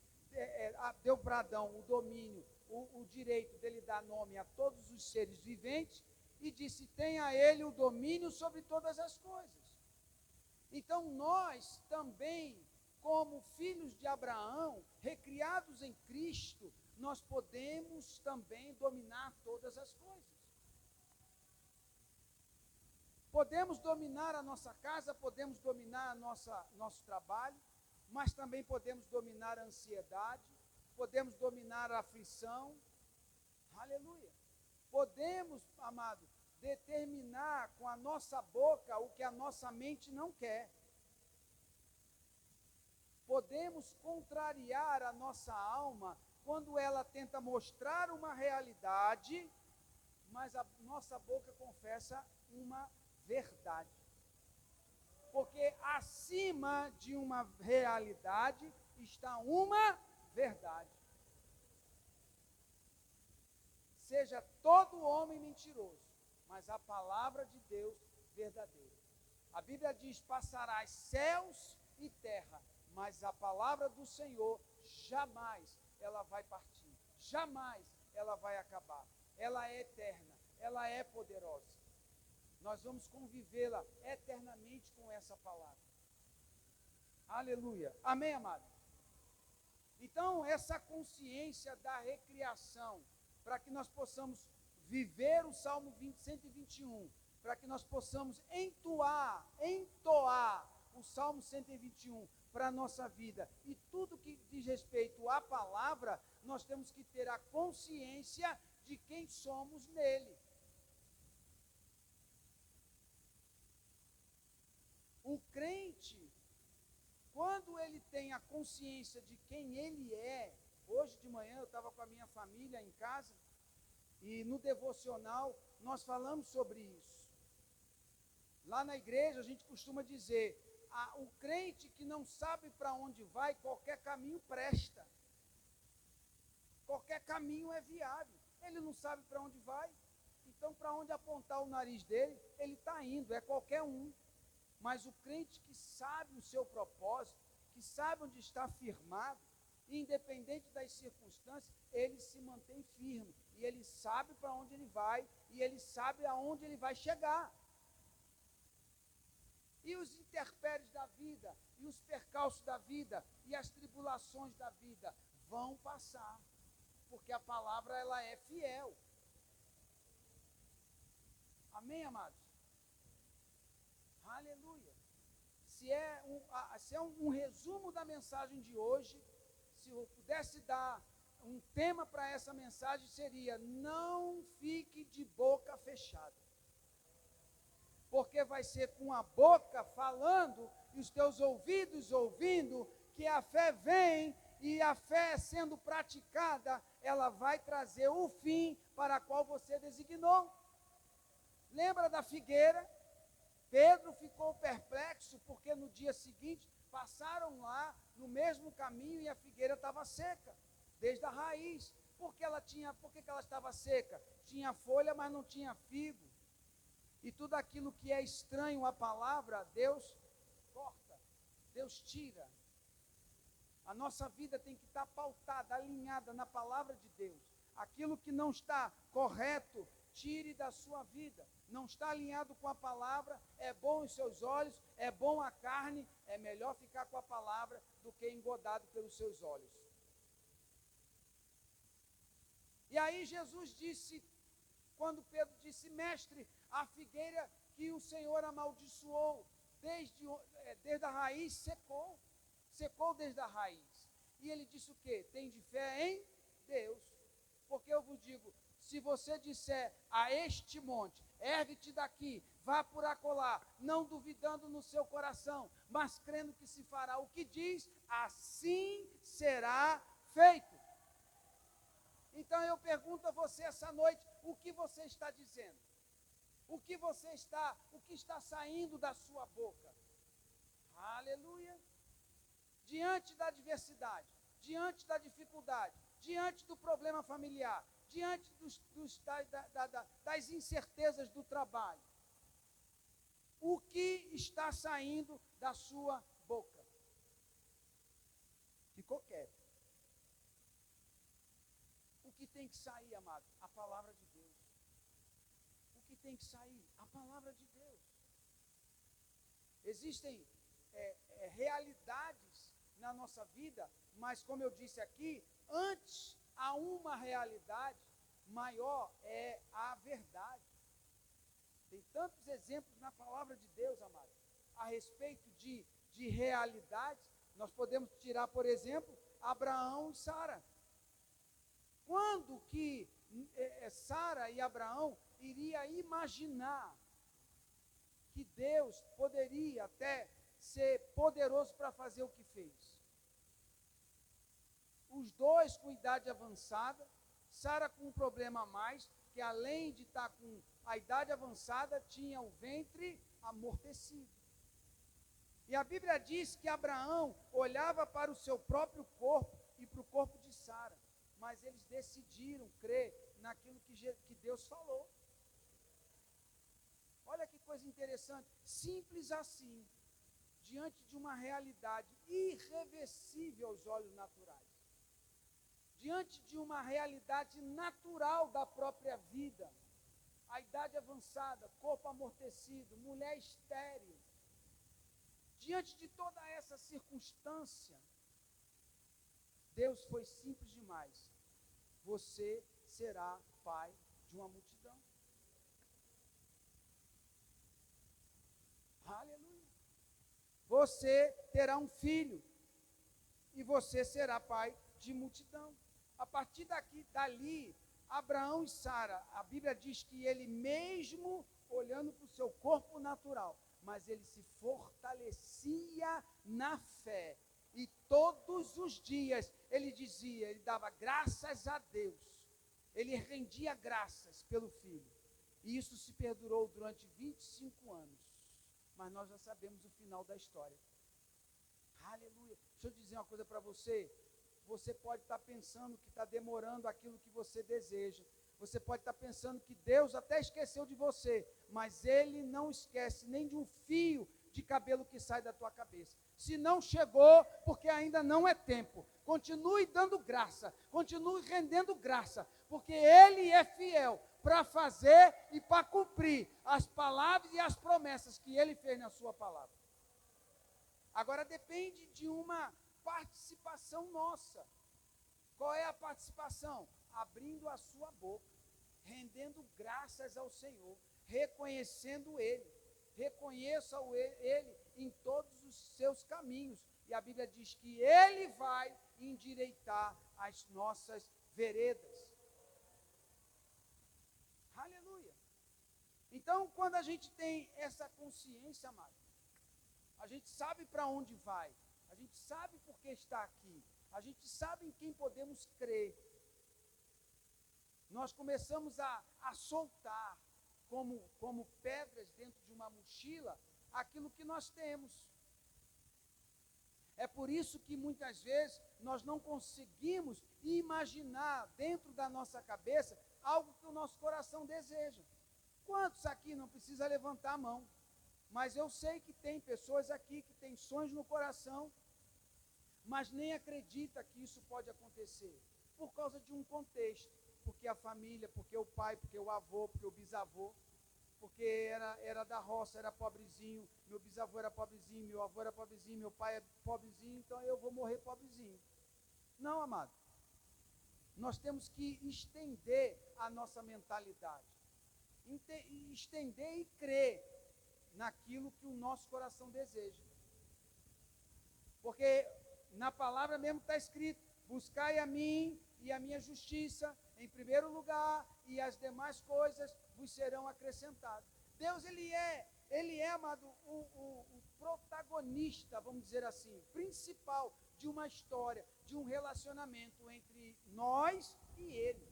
deu para Adão o domínio, o direito dele dar nome a todos os seres viventes, e disse, tenha ele o domínio sobre todas as coisas. Então nós também, como filhos de Abraão, recriados em Cristo, nós podemos também dominar todas as coisas. Podemos dominar a nossa casa, podemos dominar nosso trabalho, mas também podemos dominar a ansiedade, podemos dominar a aflição. Aleluia. Podemos, amado, determinar com a nossa boca o que a nossa mente não quer. Podemos contrariar a nossa alma quando ela tenta mostrar uma realidade, mas a nossa boca confessa uma verdade. Porque acima de uma realidade está uma verdade. Seja todo homem mentiroso, mas a palavra de Deus verdadeira. A Bíblia diz, passarás céus e terra, mas a palavra do Senhor jamais ela vai partir, jamais ela vai acabar. Ela é eterna, ela é poderosa. Nós vamos convivê-la eternamente com essa palavra. Aleluia. Amém, amado? Então, essa consciência da recriação, para que nós possamos viver o Salmo 121, para que nós possamos entoar o Salmo 121 para a nossa vida, e tudo que diz respeito à palavra, nós temos que ter a consciência de quem somos nele. O crente, quando ele tem a consciência de quem ele é, hoje de manhã eu estava com a minha família em casa, e no devocional nós falamos sobre isso. Lá na igreja a gente costuma dizer, o crente que não sabe para onde vai, qualquer caminho presta. Qualquer caminho é viável. Ele não sabe para onde vai, então para onde apontar o nariz dele, ele está indo, é qualquer um. Mas o crente que sabe o seu propósito, que sabe onde está firmado, independente das circunstâncias, ele se mantém firme. E ele sabe para onde ele vai, e ele sabe aonde ele vai chegar. E os intempéries da vida, e os percalços da vida, e as tribulações da vida vão passar, porque a palavra ela é fiel. Amém, amados? Aleluia. Se é um resumo da mensagem de hoje, se eu pudesse dar um tema para essa mensagem, seria: não fique de boca fechada. Porque vai ser com a boca falando e os teus ouvidos ouvindo que a fé vem, e a fé sendo praticada, ela vai trazer o fim para qual você designou. Lembra da figueira? Pedro ficou perplexo porque no dia seguinte passaram lá no mesmo caminho e a figueira estava seca, desde a raiz. Por que ela estava seca? Tinha folha, mas não tinha figo. E tudo aquilo que é estranho à palavra, Deus corta, Deus tira. A nossa vida tem que estar pautada, alinhada na palavra de Deus. Aquilo que não está correto, tire da sua vida. Não está alinhado com a palavra, é bom os seus olhos, é bom a carne, é melhor ficar com a palavra do que engodado pelos seus olhos. E aí Jesus disse, quando Pedro disse, mestre, a figueira que o Senhor amaldiçoou, desde a raiz secou desde a raiz. E ele disse o quê? Tem de fé em Deus. Porque eu vos digo, se você disser a este monte, ergue-te daqui, vá por acolá, não duvidando no seu coração, mas crendo que se fará o que diz, assim será feito. Então eu pergunto a você essa noite, o que você está dizendo? O que está saindo da sua boca? Aleluia! Diante da adversidade, diante da dificuldade, diante do problema familiar, diante das incertezas do trabalho, o que está saindo da sua boca? Ficou quieto. O que tem que sair, amado? A palavra de Deus. O que tem que sair? A palavra de Deus. Existem realidades na nossa vida, mas como eu disse aqui, antes há uma realidade maior, é a verdade. Tem tantos exemplos na palavra de Deus, amado, a respeito de realidades. Nós podemos tirar, por exemplo, Abraão e Sara. Quando que Sara e Abraão iria imaginar que Deus poderia até ser poderoso para fazer o que fez? Os dois com idade avançada, Sara com um problema a mais, que além de estar com a idade avançada, tinha o ventre amortecido. E a Bíblia diz que Abraão olhava para o seu próprio corpo e para o corpo de Sara, mas eles decidiram crer naquilo que Deus falou. Olha que coisa interessante, simples assim, diante de uma realidade irreversível aos olhos naturais, diante de uma realidade natural da própria vida, a idade avançada, corpo amortecido, mulher estéril, diante de toda essa circunstância, Deus foi simples demais. Você será pai de uma multidão. Aleluia. Você terá um filho e você será pai de multidão. A partir dali, Abraão e Sara, a Bíblia diz que ele mesmo olhando para o seu corpo natural, mas ele se fortalecia na fé. E todos os dias ele dizia, ele dava graças a Deus. Ele rendia graças pelo filho. E isso se perdurou durante 25 anos. Mas nós já sabemos o final da história. Aleluia. Deixa eu dizer uma coisa para você. Você pode estar pensando que está demorando aquilo que você deseja. Você pode estar pensando que Deus até esqueceu de você. Mas Ele não esquece nem de um fio de cabelo que sai da tua cabeça. Se não chegou, porque ainda não é tempo. Continue dando graça. Continue rendendo graça. Porque Ele é fiel para fazer e para cumprir as palavras e as promessas que Ele fez na sua palavra. Agora depende de uma participação nossa. Qual é a participação? Abrindo a sua boca, rendendo graças ao Senhor, reconhecendo Ele. Reconheça Ele em todos os seus caminhos. E a Bíblia diz que Ele vai endireitar as nossas veredas. Aleluia. Então, quando a gente tem essa consciência, amado, a gente sabe para onde vai, a gente sabe por que está aqui, a gente sabe em quem podemos crer. Nós começamos a soltar, como pedras dentro de uma mochila aquilo que nós temos. É por isso que muitas vezes nós não conseguimos imaginar dentro da nossa cabeça algo que o nosso coração deseja. Quantos aqui não precisa levantar a mão? Mas eu sei que tem pessoas aqui que têm sonhos no coração, mas nem acredita que isso pode acontecer, por causa de um contexto, porque a família, porque o pai, porque o avô, porque o bisavô, porque era da roça, era pobrezinho, meu bisavô era pobrezinho, meu avô era pobrezinho, meu pai é pobrezinho, então eu vou morrer pobrezinho. Não, amado. Nós temos que estender a nossa mentalidade, estender e crer naquilo que o nosso coração deseja. Porque na palavra mesmo está escrito: buscai a mim e a minha justiça em primeiro lugar, e as demais coisas vos serão acrescentadas. Deus, Ele é, amado, o protagonista, vamos dizer assim, principal de uma história, de um relacionamento entre nós e Ele.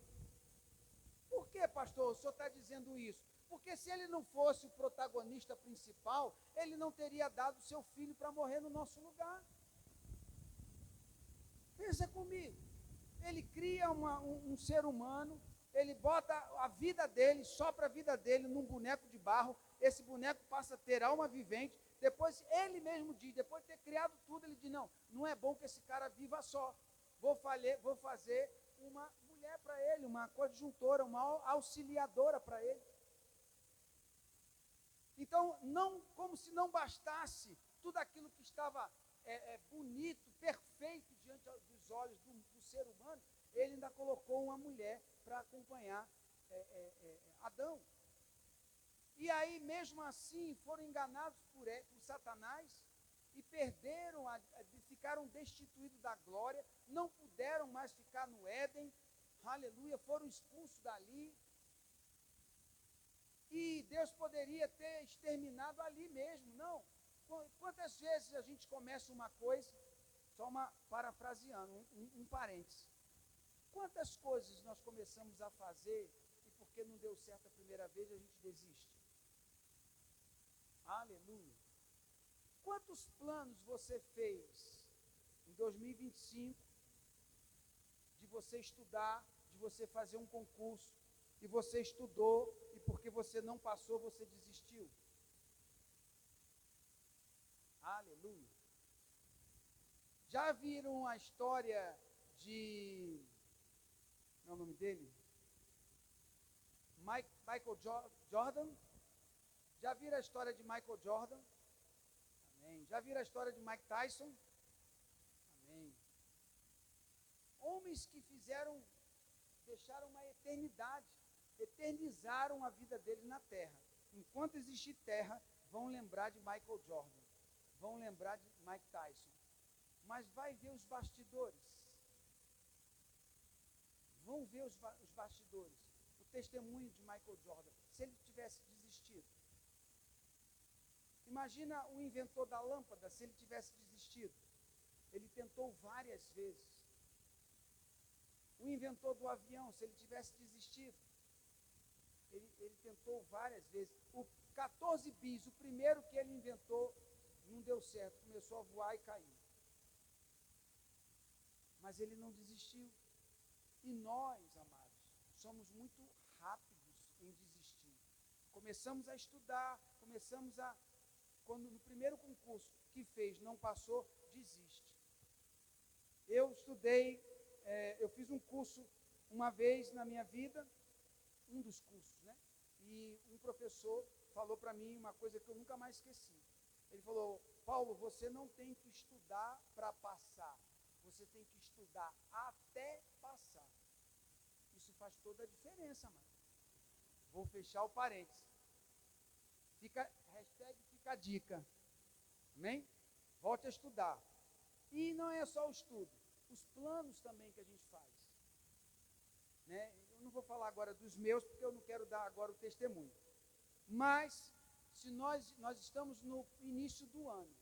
Por que, pastor, o senhor está dizendo isso? Porque se Ele não fosse o protagonista principal, Ele não teria dado o seu filho para morrer no nosso lugar. Pensa comigo. Ele cria um ser humano, ele bota a vida dele, sopra a vida dele num boneco de barro, esse boneco passa a ter alma vivente, depois ele mesmo diz, depois de ter criado tudo, ele diz: não é bom que esse cara viva só, vou fazer uma mulher para ele, uma coadjuntora, uma auxiliadora para ele. Então, como se não bastasse tudo aquilo que estava bonito, perfeito diante dos olhos do ser humano, ele ainda colocou uma mulher para acompanhar Adão. E aí, mesmo assim, foram enganados por Satanás e ficaram destituídos da glória, não puderam mais ficar no Éden, aleluia, foram expulsos dali. E Deus poderia ter exterminado ali mesmo, não. Quantas vezes a gente começa uma coisa, só parafraseando, um parênteses. Quantas coisas nós começamos a fazer e porque não deu certo a primeira vez, a gente desiste? Aleluia. Quantos planos você fez em 2025 de você estudar, de você fazer um concurso, e você estudou, e porque você não passou, você desistiu? Aleluia. Já viram a história de... Qual é o nome dele? Michael Jordan? Já viram a história de Michael Jordan? Amém. Já viram a história de Mike Tyson? Amém. Homens que deixaram uma eternidade, eternizaram a vida deles na terra. Enquanto existir terra, vão lembrar de Michael Jordan, vão lembrar de Mike Tyson. Mas vai ver os bastidores. Vão ver os bastidores. O testemunho de Michael Jordan, se ele tivesse desistido. Imagina o inventor da lâmpada, se ele tivesse desistido. Ele tentou várias vezes. O inventor do avião, se ele tivesse desistido. Ele tentou várias vezes. O 14 bis, o primeiro que ele inventou, não deu certo, começou a voar e cair. Mas ele não desistiu. E nós, amados, somos muito rápidos em desistir. Começamos a estudar, quando no primeiro concurso que fez não passou, desiste. Eu estudei, eu fiz um curso uma vez na minha vida, um dos cursos, né? E um professor falou para mim uma coisa que eu nunca mais esqueci. Ele falou: Paulo, você não tem que estudar para passar, você tem que estudar até passar. Isso faz toda a diferença, mano. Vou fechar o parênteses. Fica a dica. Amém? Volte a estudar. E não é só o estudo, os planos também que a gente faz. Né? Eu não vou falar agora dos meus, porque eu não quero dar agora o testemunho. Mas, se nós estamos no início do ano,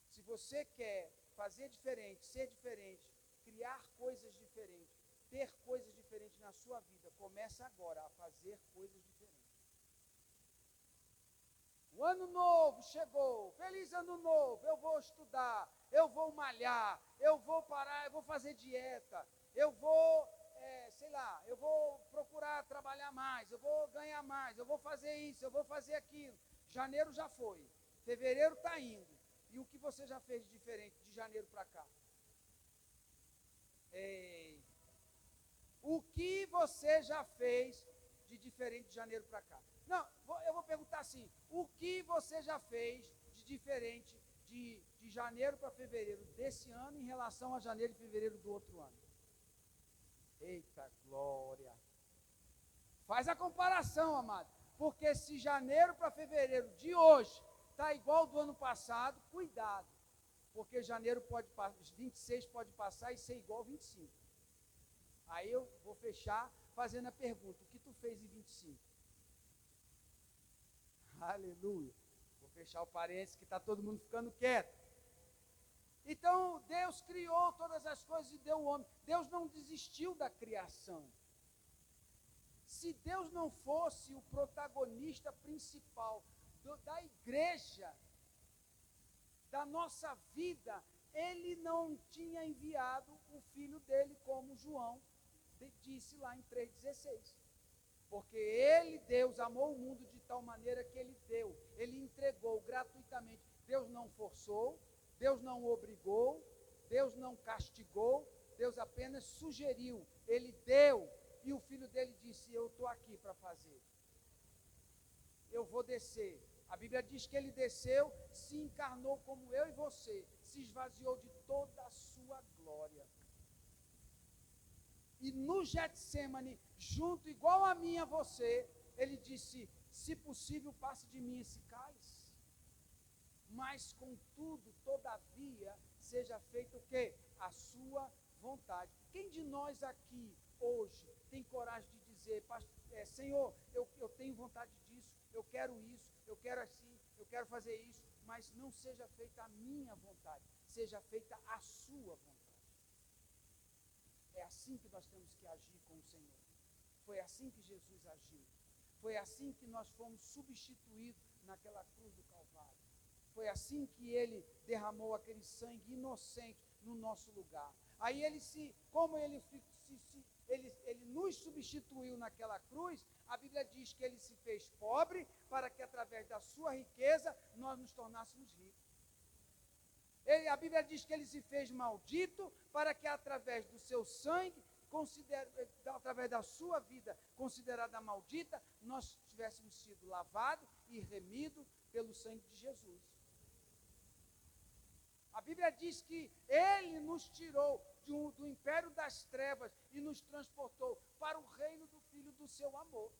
se você quer fazer diferente, ser diferente, criar coisas diferentes, ter coisas diferentes na sua vida, comece agora a fazer coisas diferentes. O ano novo chegou, feliz ano novo, eu vou estudar, eu vou malhar, eu vou parar, eu vou fazer dieta, eu vou, eu vou procurar trabalhar mais, eu vou ganhar mais, eu vou fazer isso, eu vou fazer aquilo. Janeiro já foi, fevereiro está indo. E o que você já fez de diferente de janeiro para cá? Ei, o que você já fez de diferente de janeiro para cá? Não, eu vou perguntar assim, o que você já fez de diferente de janeiro para fevereiro desse ano em relação a janeiro e fevereiro do outro ano? Eita glória! Faz a comparação, amado, porque se janeiro para fevereiro de hoje está igual do ano passado, cuidado, porque janeiro pode, 26 pode passar e ser igual 25. Aí eu vou fechar fazendo a pergunta, o que tu fez em 25? Aleluia. Vou fechar o parênteses que está todo mundo ficando quieto. Então, Deus criou todas as coisas e deu o homem. Deus não desistiu da criação. Se Deus não fosse o protagonista principal da igreja, da nossa vida, Ele não tinha enviado o Filho dele, como João disse lá em 3,16. Porque Ele, Deus, amou o mundo de tal maneira que Ele deu, Ele entregou gratuitamente. Deus não forçou, Deus não obrigou, Deus não castigou, Deus apenas sugeriu, Ele deu, e o Filho dele disse, eu estou aqui para fazer. Eu vou descer. A Bíblia diz que Ele desceu, se encarnou como eu e você, se esvaziou de toda a sua glória. E no Getsêmani, junto igual a mim e a você, Ele disse, se possível, passe de mim esse cálice. Mas, contudo, todavia, seja feito o quê? A sua vontade. Quem de nós aqui, hoje, tem coragem de dizer, Senhor, eu tenho vontade disso, eu quero isso, eu quero assim, eu quero fazer isso, mas não seja feita a minha vontade, seja feita a sua vontade. É assim que nós temos que agir com o Senhor. Foi assim que Jesus agiu. Foi assim que nós fomos substituídos naquela cruz do Calvário. Foi assim que Ele derramou aquele sangue inocente no nosso lugar. Aí como Ele nos substituiu naquela cruz, a Bíblia diz que Ele se fez pobre para que através da sua riqueza nós nos tornássemos ricos. A Bíblia diz que Ele se fez maldito para que através do seu sangue, através da sua vida considerada maldita, nós tivéssemos sido lavados e remidos pelo sangue de Jesus. A Bíblia diz que Ele nos tirou do império das trevas e nos transportou para o reino do Filho do seu amor.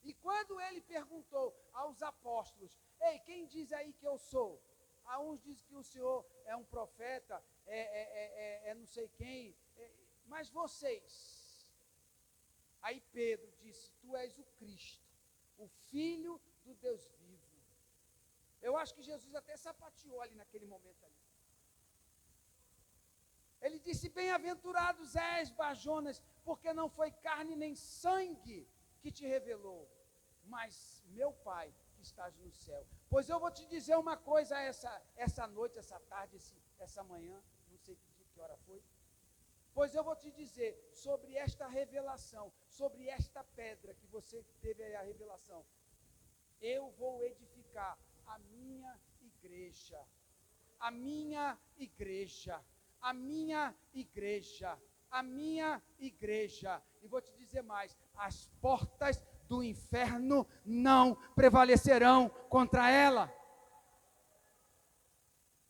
E quando Ele perguntou aos apóstolos, ei, quem diz aí que eu sou? A uns dizem que o Senhor é um profeta, não sei quem, mas vocês? Aí Pedro disse, tu és o Cristo, o Filho do Deus vivo. Eu acho que Jesus até sapateou ali naquele momento ali. Ele disse, bem-aventurados és, Bar-Jonas, porque não foi carne nem sangue que te revelou, mas meu Pai que estás no céu. Pois eu vou te dizer uma coisa essa noite, essa tarde, essa manhã, não sei que hora foi. Pois eu vou te dizer sobre esta revelação, sobre esta pedra que você teve aí a revelação. Eu vou edificar a minha igreja, a minha igreja, a minha igreja, a minha igreja. E vou te dizer mais, as portas do inferno não prevalecerão contra ela.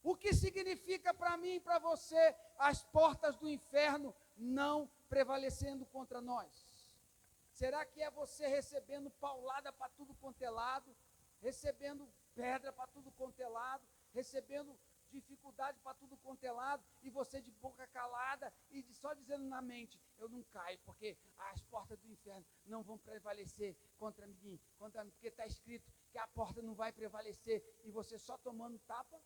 O que significa para mim e para você as portas do inferno não prevalecendo contra nós? Será que é você recebendo paulada para tudo quanto é lado, recebendo pedra para tudo quanto é lado, recebendo dificuldade para tudo quanto é lado, e você de boca calada e só dizendo na mente, eu não caio, porque as portas do inferno não vão prevalecer contra mim, porque está escrito que a porta não vai prevalecer, e você só tomando tapa,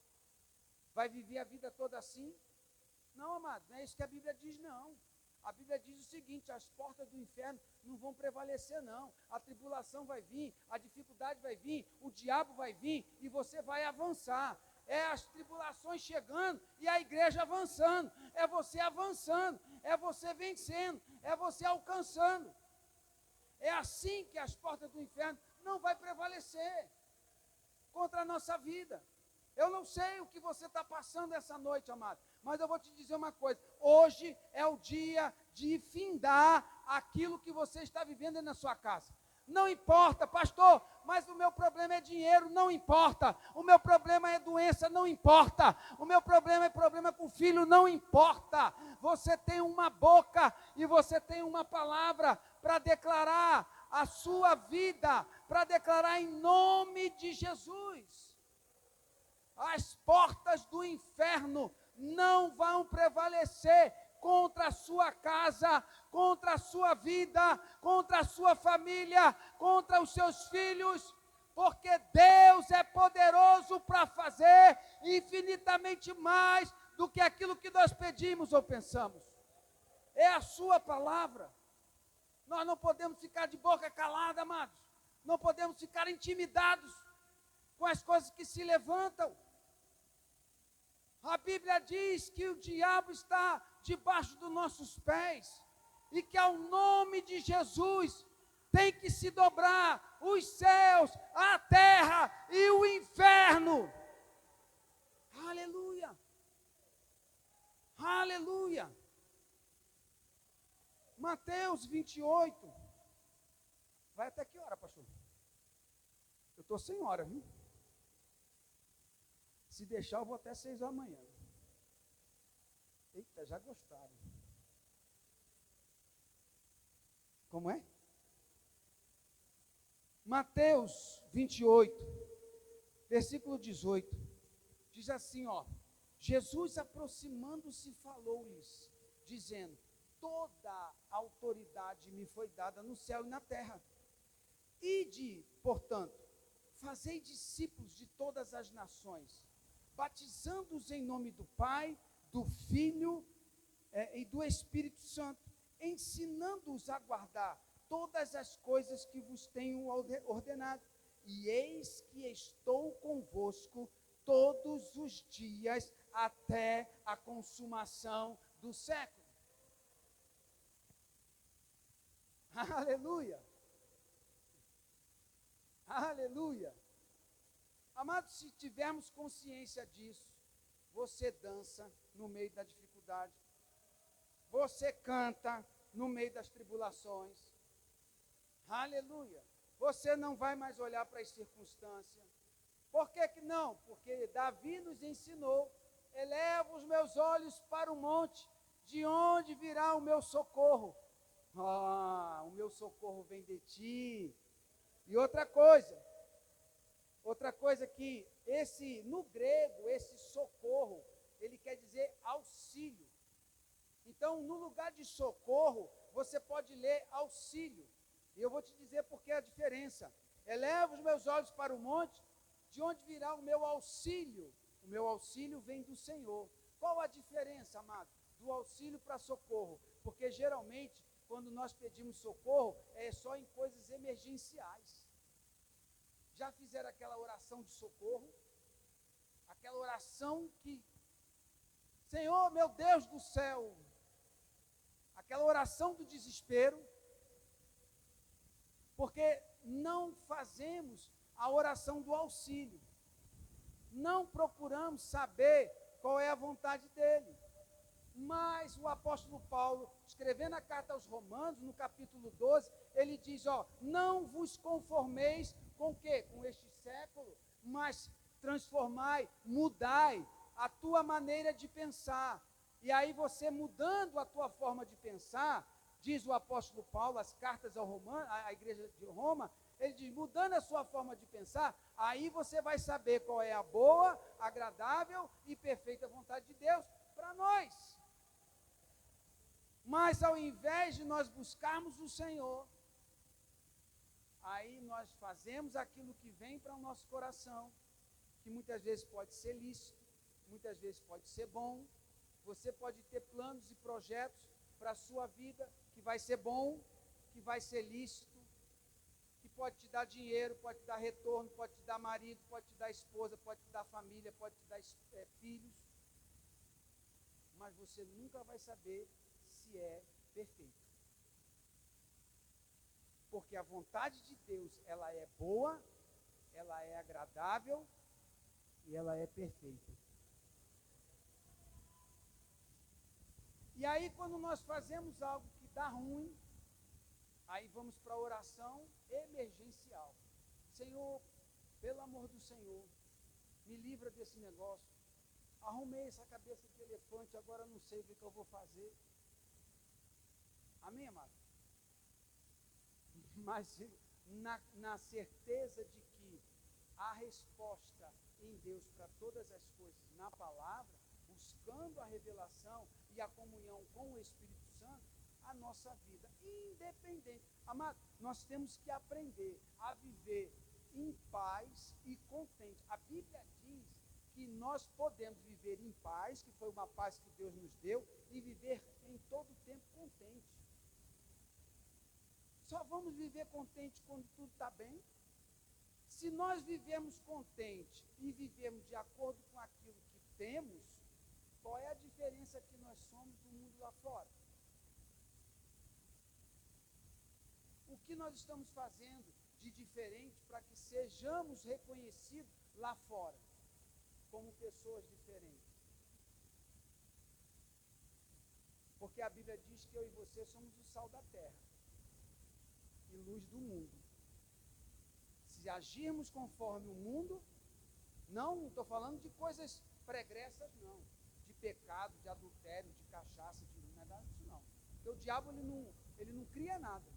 vai viver a vida toda assim? Não, amado, não é isso que a Bíblia diz, não. A Bíblia diz o seguinte: as portas do inferno não vão prevalecer, não. A tribulação vai vir, a dificuldade vai vir, o diabo vai vir e você vai avançar. É as tribulações chegando e a igreja avançando. É você avançando, é você vencendo, é você alcançando. É assim que as portas do inferno não vai prevalecer contra a nossa vida. Eu não sei o que você está passando essa noite, amado, mas eu vou te dizer uma coisa: hoje é o dia de findar aquilo que você está vivendo na sua casa. Não importa, pastor, mas o meu problema é dinheiro, não importa. O meu problema é doença, não importa. O meu problema é problema com o filho, não importa. Você tem uma boca e você tem uma palavra para declarar a sua vida, para declarar em nome de Jesus. As portas do inferno não vão prevalecer contra a sua casa, contra a sua vida, contra a sua família, contra os seus filhos, porque Deus é poderoso para fazer infinitamente mais do que aquilo que nós pedimos ou pensamos. É a sua palavra. Nós não podemos ficar de boca calada, amados. Não podemos ficar intimidados com as coisas que se levantam. A Bíblia diz que o diabo está debaixo dos nossos pés e que ao nome de Jesus tem que se dobrar os céus, a terra e o inferno. Aleluia! Aleluia! Mateus 28. Vai até que hora, pastor? Eu estou sem hora, viu? Se deixar, eu vou até 6 da manhã. Eita, já gostaram. Como é? Mateus 28, versículo 18. Diz assim, ó: Jesus, aproximando-se, falou-lhes, dizendo: toda autoridade me foi dada no céu e na terra. Ide, portanto, fazei discípulos de todas as nações, batizando-os em nome do Pai, do Filho e do Espírito Santo, ensinando-os a guardar todas as coisas que vos tenho ordenado. E eis que estou convosco todos os dias até a consumação do século. Aleluia! Aleluia! Amados, se tivermos consciência disso, você dança no meio da dificuldade, você canta no meio das tribulações. Aleluia! Você não vai mais olhar para as circunstâncias. Por que que não? Porque Davi nos ensinou: elevo os meus olhos para o monte, de onde virá o meu socorro? O meu socorro vem de ti. E outra coisa que no grego, esse socorro, ele quer dizer auxílio. Então, no lugar de socorro, você pode ler auxílio. E eu vou te dizer por que a diferença. Elevo os meus olhos para o monte, de onde virá o meu auxílio? O meu auxílio vem do Senhor. Qual a diferença, amado, do auxílio para socorro? Porque geralmente, quando nós pedimos socorro, é só em coisas emergenciais. Já fizeram aquela oração de socorro? Aquela oração que, Senhor, meu Deus do céu, aquela oração do desespero, porque não fazemos a oração do auxílio, não procuramos saber qual é a vontade dele. Mas o apóstolo Paulo, escrevendo a carta aos Romanos, no capítulo 12, ele diz, não vos conformeis com o quê? Com este século, mas transformai, mudai a tua maneira de pensar. E aí você mudando a tua forma de pensar, diz o apóstolo Paulo, as cartas ao Romano, à igreja de Roma, ele diz, mudando a sua forma de pensar, aí você vai saber qual é a boa, agradável e perfeita vontade de Deus para nós. Mas ao invés de nós buscarmos o Senhor, aí nós fazemos aquilo que vem para o nosso coração, que muitas vezes pode ser lícito, muitas vezes pode ser bom, você pode ter planos e projetos, para a sua vida, que vai ser bom, que vai ser lícito, que pode te dar dinheiro, pode te dar retorno, pode te dar marido, pode te dar esposa, pode te dar família, pode te dar filhos, mas você nunca vai saber se é perfeito. Porque a vontade de Deus, ela é boa, ela é agradável e ela é perfeita. E aí, quando nós fazemos algo que dá ruim, aí vamos para a oração emergencial. Senhor, pelo amor do Senhor, me livra desse negócio. Arrumei essa cabeça de elefante, agora não sei o que eu vou fazer. Amém, amado? Mas na certeza de que a resposta em Deus para todas as coisas, na palavra, buscando a revelação e a comunhão com o Espírito Santo, a nossa vida, independente. Amado, nós temos que aprender a viver em paz e contente. A Bíblia diz que nós podemos viver em paz, que foi uma paz que Deus nos deu, e viver em todo o tempo contente. Só vamos viver contente quando tudo está bem. Se nós vivemos contente e vivemos de acordo com aquilo que temos, qual é a diferença que nós somos do mundo lá fora? O que nós estamos fazendo de diferente para que sejamos reconhecidos lá fora como pessoas diferentes? Porque a Bíblia diz que eu e você somos o sal da terra e luz do mundo. Se agirmos conforme o mundo, não estou falando de coisas pregressas, não, de pecado, de adultério, de cachaça, não é nada disso não. Porque o diabo ele não cria nada.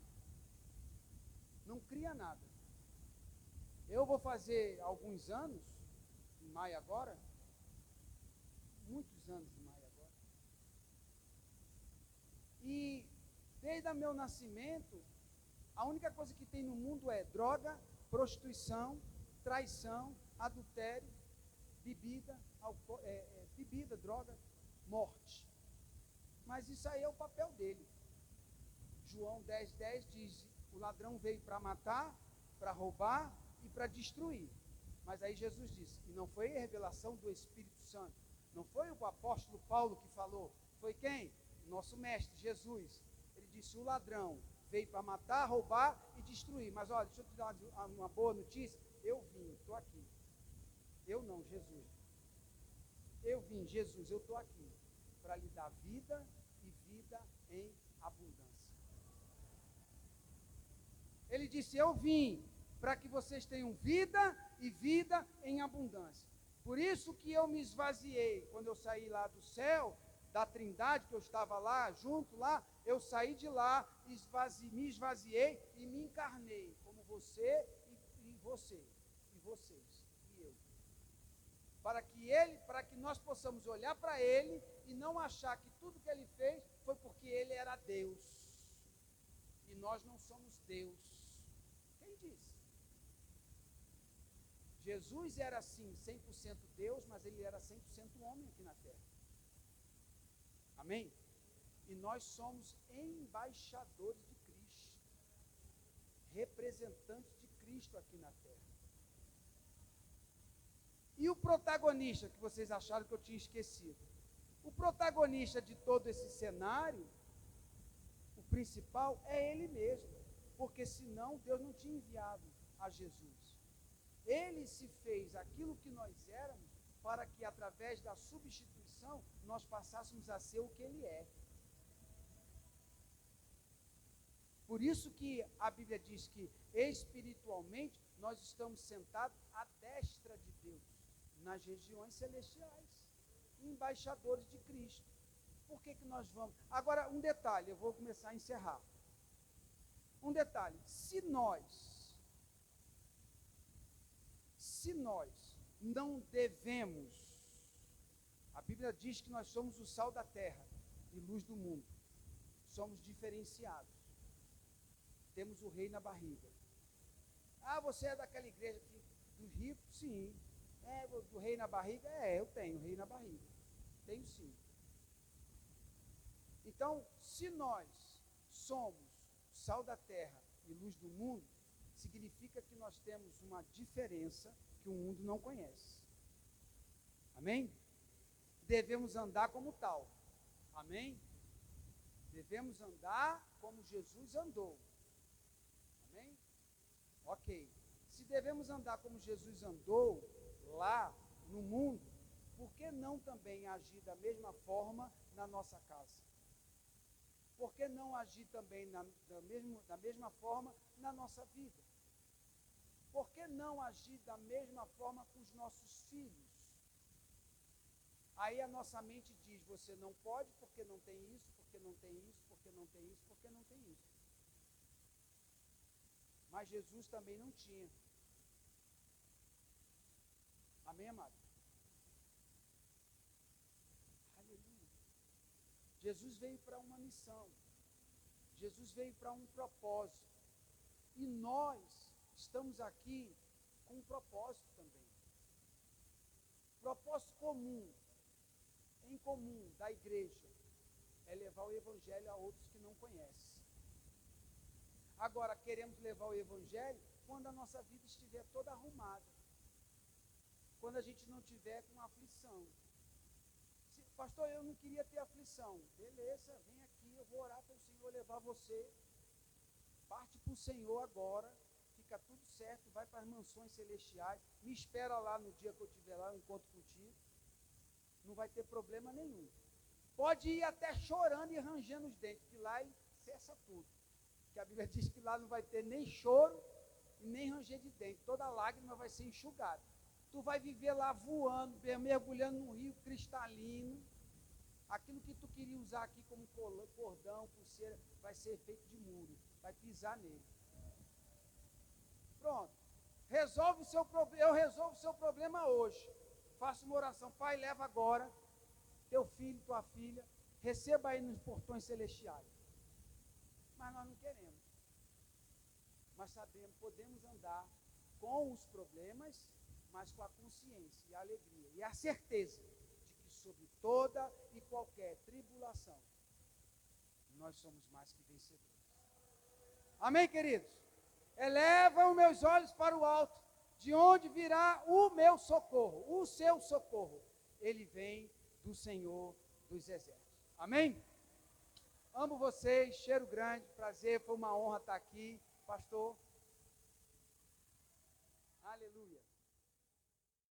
Não cria nada. Eu vou fazer alguns anos, em maio agora, muitos anos em maio agora, e desde o meu nascimento, a única coisa que tem no mundo é droga, prostituição, traição, adultério, bebida, droga, morte. Mas isso aí é o papel dele. João 10:10 diz: o ladrão veio para matar, para roubar e para destruir. Mas aí Jesus disse, e não foi a revelação do Espírito Santo, não foi o apóstolo Paulo que falou, foi quem? Nosso mestre, Jesus. Ele disse, o ladrão veio para matar, roubar e destruir. Mas olha, deixa eu te dar uma boa notícia. Eu vim, estou aqui. Eu não, Jesus. Eu vim, Jesus, eu estou aqui para lhe dar vida e vida em abundância. Ele disse, eu vim para que vocês tenham vida e vida em abundância. Por isso que eu me esvaziei, quando eu saí lá do céu, da Trindade, que eu estava lá, junto lá, eu saí de lá, me esvaziei e me encarnei, como você e você, e vocês, e eu. Para que nós possamos olhar para ele e não achar que tudo que ele fez foi porque ele era Deus. E nós não somos Deus. Quem disse? Jesus era sim 100% Deus, mas ele era 100% homem aqui na terra. Amém? E nós somos embaixadores de Cristo, representantes de Cristo aqui na terra. E o protagonista, que vocês acharam que eu tinha esquecido? O protagonista de todo esse cenário, o principal, é ele mesmo. Porque senão Deus não tinha enviado a Jesus. Ele se fez aquilo que nós éramos, para que através da substituição nós passássemos a ser o que ele é. Por isso que a Bíblia diz que espiritualmente nós estamos sentados à destra de Deus, nas regiões celestiais, embaixadores de Cristo. Por que nós vamos? Agora, um detalhe, eu vou começar a encerrar. Um detalhe, se nós não devemos, a Bíblia diz que nós somos o sal da terra e luz do mundo, somos diferenciados, temos o rei na barriga. Ah, você é daquela igreja dos ricos? Sim. É, do rei na barriga? É, eu tenho rei na barriga, tenho sim. Então, se nós somos sal da terra e luz do mundo, significa que nós temos uma diferença que o mundo não conhece. Amém? Devemos andar como tal. Amém? Devemos andar como Jesus andou. Amém? Ok. Se devemos andar como Jesus andou lá no mundo, por que não também agir da mesma forma na nossa casa? Por que não agir também da mesma forma na nossa vida? Por que não agir da mesma forma com os nossos filhos? Aí a nossa mente diz, você não pode porque não tem isso, porque não tem isso, porque não tem isso, porque não tem isso. Mas Jesus também não tinha. Amém, amado? Aleluia. Jesus veio para uma missão. Jesus veio para um propósito. E nós estamos aqui com um propósito também. Propósito comum, em comum da igreja, é levar o evangelho a outros que não conhecem. Agora, queremos levar o evangelho quando a nossa vida estiver toda arrumada. Quando a gente não tiver com aflição. Pastor, eu não queria ter aflição. Beleza, vem aqui, eu vou orar para o Senhor levar você. Parte para o Senhor agora. Fica tudo certo, vai para as mansões celestiais. Me espera lá no dia que eu estiver lá, eu encontro contigo. Não vai ter problema nenhum. Pode ir até chorando e rangendo os dentes, que lá ele cessa tudo. Porque a Bíblia diz que lá não vai ter nem choro e nem ranger de dente. Toda lágrima vai ser enxugada. Tu vai viver lá voando, mergulhando num rio cristalino. Aquilo que tu queria usar aqui como cordão, pulseira, vai ser feito de muro. Vai pisar nele. Pronto. Eu resolvo o seu problema hoje. Faço uma oração. Pai, leva agora teu filho, tua filha. Receba aí nos portões celestiais. Mas nós não queremos. Mas sabemos, podemos andar com os problemas, mas com a consciência e a alegria e a certeza de que sobre toda e qualquer tribulação, nós somos mais que vencedores. Amém, queridos? Eleva os meus olhos para o alto, de onde virá o meu socorro, o seu socorro. Ele vem do Senhor dos Exércitos. Amém? Amo vocês, cheiro grande, prazer, foi uma honra estar aqui, pastor. Aleluia.